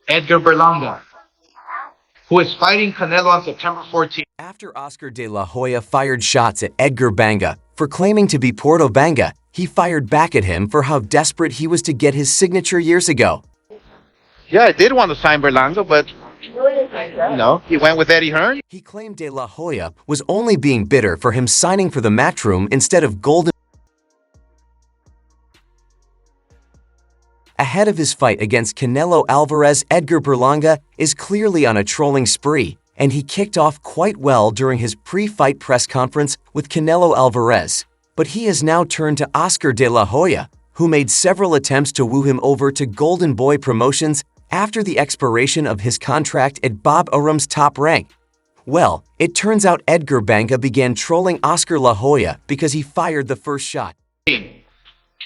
Edgar Berlanga, who is fighting Canelo on September 14th. After Oscar de la Hoya fired shots at Edgar Berlanga for claiming to be Porto Banga, he fired back at him for how desperate he was to get his signature years ago. Yeah, I did want to sign Berlanga, but he went with Eddie Hearn. He claimed de la Hoya was only being bitter for him signing for the Matchroom instead of Golden. Ahead of his fight against Canelo Alvarez, Edgar Berlanga is clearly on a trolling spree, and he kicked off quite well during his pre-fight press conference with Canelo Alvarez. But he has now turned to Oscar de la Hoya, who made several attempts to woo him over to Golden Boy Promotions after the expiration of his contract at Bob Arum's Top Rank. Well, it turns out Edgar Berlanga began trolling Oscar La Hoya because he fired the first shot.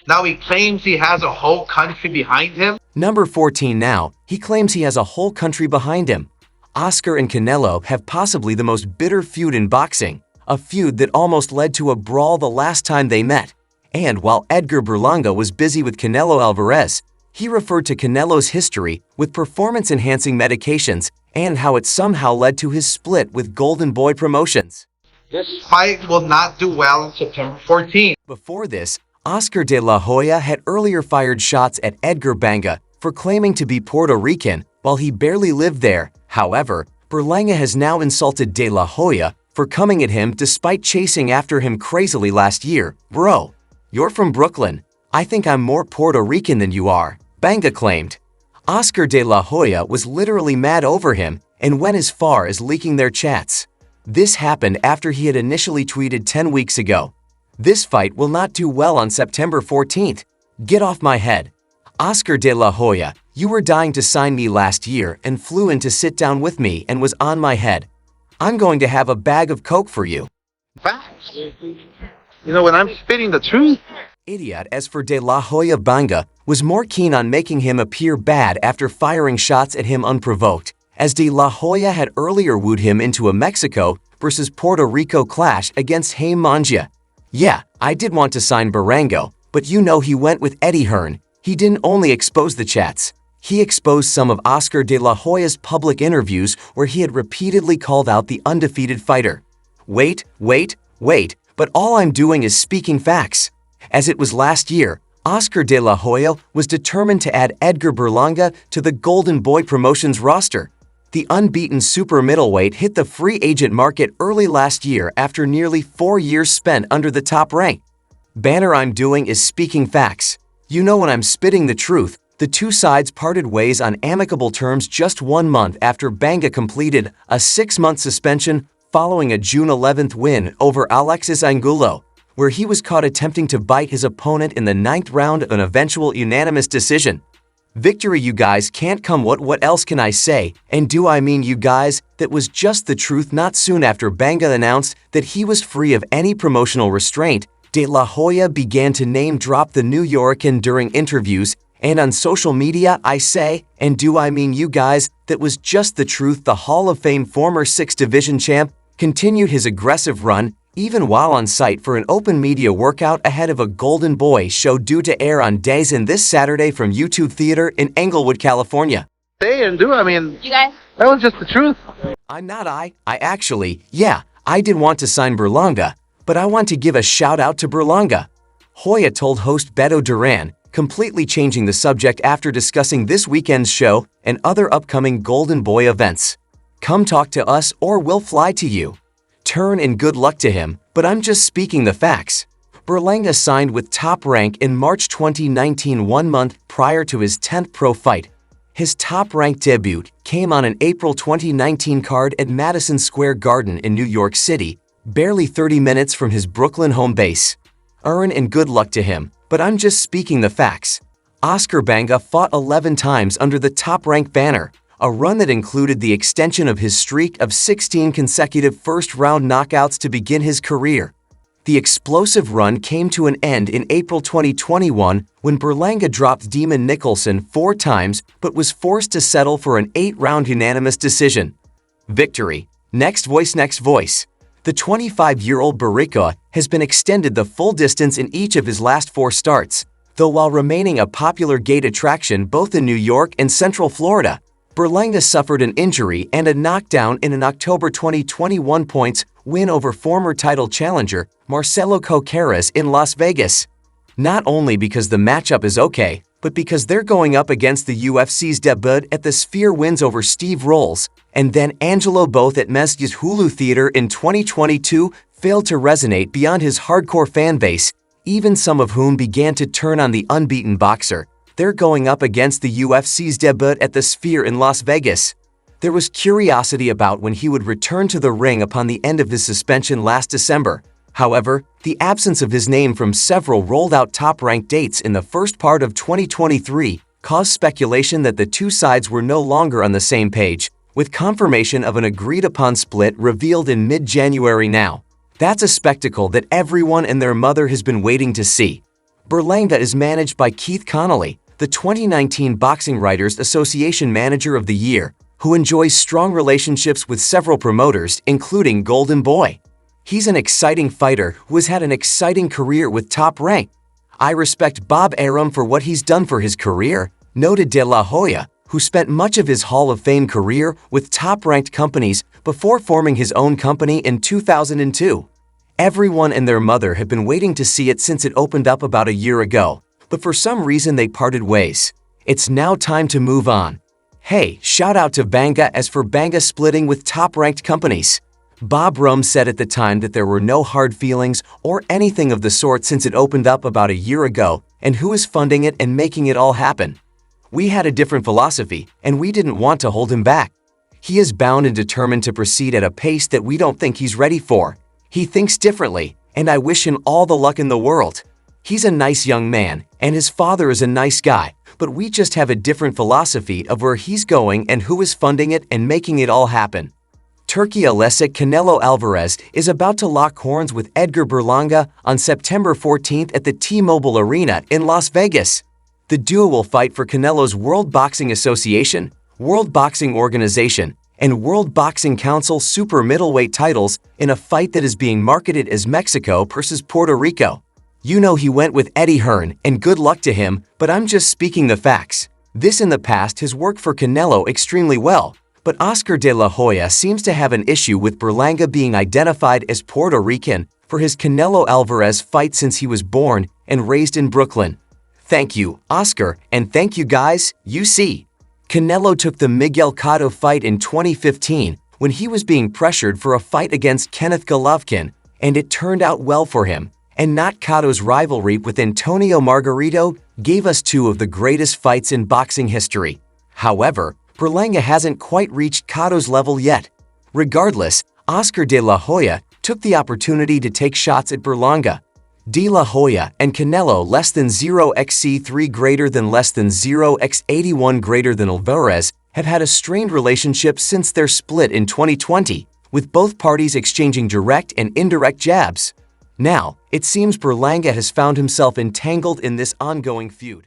Now he claims he has a whole country behind him. Number 14 now, he claims he has a whole country behind him. Oscar and Canelo have possibly the most bitter feud in boxing, a feud that almost led to a brawl the last time they met. And while Edgar Berlanga was busy with Canelo Alvarez, he referred to Canelo's history with performance-enhancing medications and how it somehow led to his split with Golden Boy Promotions. This fight will not do well on September 14th. Before this, Oscar de la Hoya had earlier fired shots at Edgar Berlanga for claiming to be Puerto Rican while he barely lived there. However, Berlanga has now insulted de la Hoya for coming at him despite chasing after him crazily last year. "Bro, you're from Brooklyn. I think I'm more Puerto Rican than you are," Berlanga claimed. Oscar de la Hoya was literally mad over him and went as far as leaking their chats. This happened after he had initially tweeted 10 weeks ago, "This fight will not do well on September 14th. Get off my head. Oscar de la Hoya, you were dying to sign me last year and flew in to sit down with me and was on my head. I'm going to have a bag of Coke for you." Facts. When I'm spitting the truth. Idiot. As for de la Hoya, Berlanga was more keen on making him appear bad after firing shots at him unprovoked, as de la Hoya had earlier wooed him into a Mexico versus Puerto Rico clash against Jaime Munguia. "Yeah, I did want to sign Berlanga, but he went with Eddie Hearn. He didn't only expose the chats. He exposed some of Oscar de la Hoya's public interviews where he had repeatedly called out the undefeated fighter. Wait, but all I'm doing is speaking facts." As it was last year, Oscar de la Hoya was determined to add Edgar Berlanga to the Golden Boy Promotions roster. The unbeaten super middleweight hit the free agent market early last year after nearly 4 years spent under the top rank. "Banner I'm doing is speaking facts. When I'm spitting the truth." The two sides parted ways on amicable terms just 1 month after Berlanga completed a 6-month suspension following a June 11th win over Alexis Angulo, where he was caught attempting to bite his opponent in the 9th round of an eventual unanimous decision. Victory, you guys, can't come. What else can I say? And do I mean, you guys, that was just the truth. Not soon after Berlanga announced that he was free of any promotional restraint, de la Hoya began to name drop the New Yorker during interviews and on social media. "I say, and do I mean, you guys, that was just the truth." The Hall of Fame former 6th Division champ continued his aggressive run even while on site for an open media workout ahead of a Golden Boy show due to air on Days In this Saturday from YouTube Theater in Englewood, California. Say and do, You guys? that was just the truth. I did want to sign Berlanga, but I want to give a shout out to Berlanga, Hoya told host Beto Duran, completely changing the subject after discussing this weekend's show and other upcoming Golden Boy events. "Come talk to us or we'll fly to you." Turn and good luck to him, but I'm just speaking the facts. Berlanga signed with Top Rank in March 2019, 1 month prior to his 10th pro fight. His Top Rank debut came on an April 2019 card at Madison Square Garden in New York City, barely 30 minutes from his Brooklyn home base. Earn and good luck to him, but I'm just speaking the facts. Oscar Berlanga fought 11 times under the Top Rank banner, a run that included the extension of his streak of 16 consecutive first-round knockouts to begin his career. The explosive run came to an end in April 2021 when Berlanga dropped Demon Nicholson 4 times but was forced to settle for an 8-round unanimous decision. Victory. Next voice. The 25-year-old Barrica has been extended the full distance in each of his last 4 starts, though while remaining a popular gate attraction both in New York and Central Florida, Berlanga suffered an injury and a knockdown in an October 2021 points win over former title challenger Marcelo Coqueras in Las Vegas. Not only because the matchup is okay, but because they're going up against the UFC's debut at the Sphere wins over Steve Rolls, and then Angelo both at Mesgi's Hulu Theater in 2022 failed to resonate beyond his hardcore fan base, even some of whom began to turn on the unbeaten boxer. They're going up against the UFC's debut at the Sphere in Las Vegas. There was curiosity about when he would return to the ring upon the end of his suspension last December. However, the absence of his name from several rolled-out top-ranked dates in the first part of 2023 caused speculation that the two sides were no longer on the same page, with confirmation of an agreed-upon split revealed in mid-January now. That's a spectacle that everyone and their mother has been waiting to see. Berlanga is managed by Keith Connolly, the 2019 Boxing Writers Association Manager of the Year, who enjoys strong relationships with several promoters, including Golden Boy. He's an exciting fighter who has had an exciting career with Top Rank. I respect Bob Arum for what he's done for his career, noted De La Hoya, who spent much of his Hall of Fame career with top-ranked companies before forming his own company in 2002. Everyone and their mother have been waiting to see it since it opened up about a year ago, but for some reason they parted ways. It's now time to move on. Hey, shout out to Banga as for Banga splitting with top-ranked companies. Bob Rum said at the time that there were no hard feelings or anything of the sort since it opened up about a year ago, and who is funding it and making it all happen. We had a different philosophy, and we didn't want to hold him back. He is bound and determined to proceed at a pace that we don't think he's ready for. He thinks differently, and I wish him all the luck in the world. He's a nice young man, and his father is a nice guy, but we just have a different philosophy of where he's going and who is funding it and making it all happen. Turkey Alesic Canelo Alvarez is about to lock horns with Edgar Berlanga on September 14th at the T-Mobile Arena in Las Vegas. The duo will fight for Canelo's World Boxing Association, World Boxing Organization, and World Boxing Council super middleweight titles in a fight that is being marketed as Mexico versus Puerto Rico. You know he went with Eddie Hearn, and good luck to him, but I'm just speaking the facts. This in the past has worked for Canelo extremely well, but Oscar de la Hoya seems to have an issue with Berlanga being identified as Puerto Rican for his Canelo Alvarez fight since he was born and raised in Brooklyn. Thank you, Oscar, and thank you guys, UC. Canelo took the Miguel Cotto fight in 2015 when he was being pressured for a fight against Kenneth Golovkin, and it turned out well for him. And not Cotto's rivalry with Antonio Margarito gave us two of the greatest fights in boxing history. However, Berlanga hasn't quite reached Cotto's level yet. Regardless, Oscar de la Hoya took the opportunity to take shots at Berlanga. De La Hoya and Canelo less than 0xC3 greater than less than 0x81 greater than Alvarez have had a strained relationship since their split in 2020, with both parties exchanging direct and indirect jabs. Now, it seems Berlanga has found himself entangled in this ongoing feud.